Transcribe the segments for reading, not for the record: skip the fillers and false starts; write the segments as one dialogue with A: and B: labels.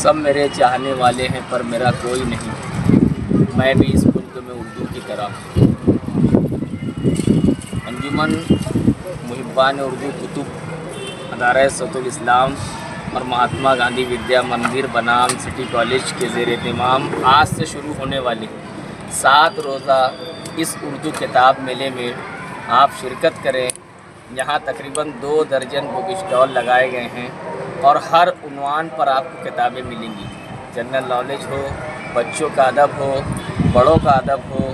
A: सब मेरे चाहने वाले हैं पर मेरा कोई नहीं, मैं भी इस मुल्क में उर्दू की तरह। अंजुमन मुहिब्बान उर्दू कुतुब अदारा सौतुल इस्लाम और महात्मा गांधी विद्या मंदिर बनाम सिटी कॉलेज के ज़ेर एहतमाम आज से शुरू होने वाली 7 रोज़ा इस उर्दू किताब मेले में आप शिरकत करें। यहाँ तकरीबन 2 दर्जन बुक स्टॉल लगाए गए हैं और हर उन्वान पर आपको किताबें मिलेंगी। जनरल नॉलेज हो, बच्चों का अदब हो, बड़ों का अदब हो,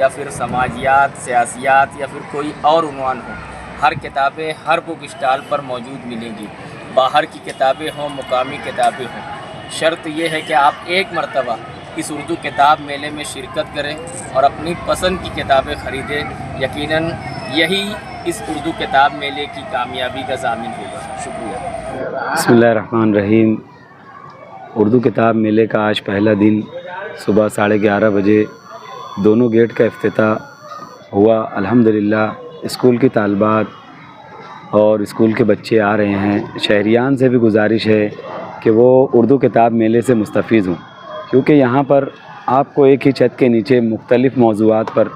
A: या फिर समाजियात, सियासियात, या फिर कोई और उन्वान हो, हर किताबें हर बुक स्टॉल पर मौजूद मिलेंगी। बाहर की किताबें हों, मुकामी किताबें हों। शर्त यह है कि आप एक मरतबा इस उर्दू किताब मेले में शिरकत करें और अपनी पसंद की किताबें ख़रीदें। यकीनन यही इस उर्दू किताब मेले की कामयाबी का ज़ामिन होगा। शुक्रिया।
B: बिस्मिल्लाहिर्रहमानिर्रहीम। उर्दू किताब मेले का आज पहला दिन सुबह 11:30 बजे दोनों गेट का इफ्तिताह हुआ। अल्हम्दुलिल्लाह स्कूल की तालिबात और स्कूल के बच्चे आ रहे हैं। शहरियान से भी गुजारिश है कि वो उर्दू किताब मेले से मुस्तफ़ीज़ हों, क्योंकि यहाँ पर आपको एक ही छत के नीचे मुख्तलिफ़ मौज़ूआत पर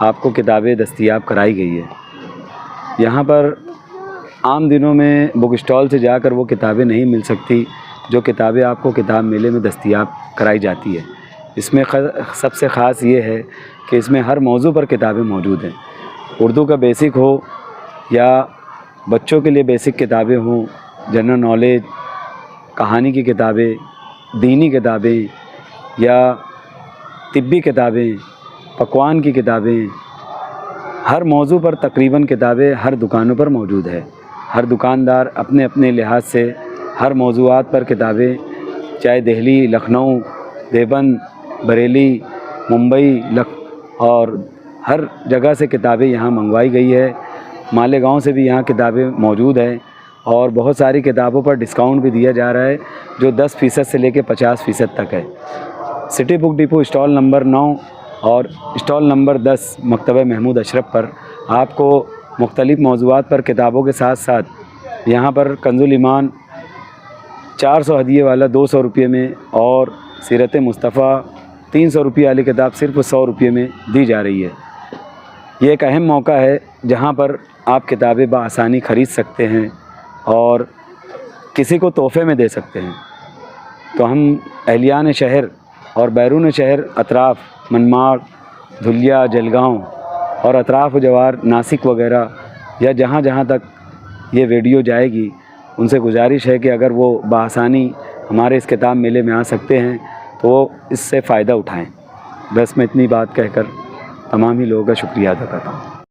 B: आपको किताबें दस्तयाब कराई गई है। यहाँ पर आम दिनों में बुक स्टॉल से जाकर वो किताबें नहीं मिल सकती जो किताबें आपको किताब मेले में दस्तयाब कराई जाती है। इसमें सबसे ख़ास ये है कि इसमें हर मौजू पर किताबें मौजूद हैं। उर्दू का बेसिक हो या बच्चों के लिए बेसिक किताबें हों, जनरल नॉलेज, कहानी की किताबें, दीनी किताबें या तिब्बी किताबें, पकवान की किताबें, हर मौजू पर तकरीबन किताबें हर दुकानों पर मौजूद है। हर दुकानदार अपने अपने लिहाज से हर मौजूआत पर किताबें, चाहे दिल्ली, लखनऊ, देवबंद, बरेली, मुंबई और हर जगह से किताबें यहाँ मंगवाई गई है। मालेगांव से भी यहाँ किताबें मौजूद हैं और बहुत सारी किताबों पर डिस्काउंट भी दिया जा रहा है जो 10% से लेकर 50% तक है। City book depot stall number 9 और स्टॉल नंबर 10 मकतबा महमूद अशरफ पर आपको मुख्तलिफ़ मौज़ूआत पर किताबों के साथ साथ यहाँ पर कंजुल ईमान 400 हदिये वाला 200 रुपये में और सीरत मुस्तफ़ा 300 रुपये वाली किताब सिर्फ 100 रुपये में दी जा रही है। ये एक अहम मौका है जहाँ पर आप किताबें बआसानी ख़रीद सकते हैं और किसी को तोहफ़े में दे सकते हैं। तो हम अहलियान शहर और बैरून शहर अतराफ़, मनमाड़, धुलिया, जलगांव और अतराफ़ जवार, नासिक वगैरह या जहाँ जहाँ तक ये वीडियो जाएगी उनसे गुजारिश है कि अगर वो बआसानी हमारे इस किताब मेले में आ सकते हैं तो वो इससे फ़ायदा उठाएं। बस मैं इतनी बात कहकर तमाम ही लोगों का शुक्रिया अदा करता हूँ।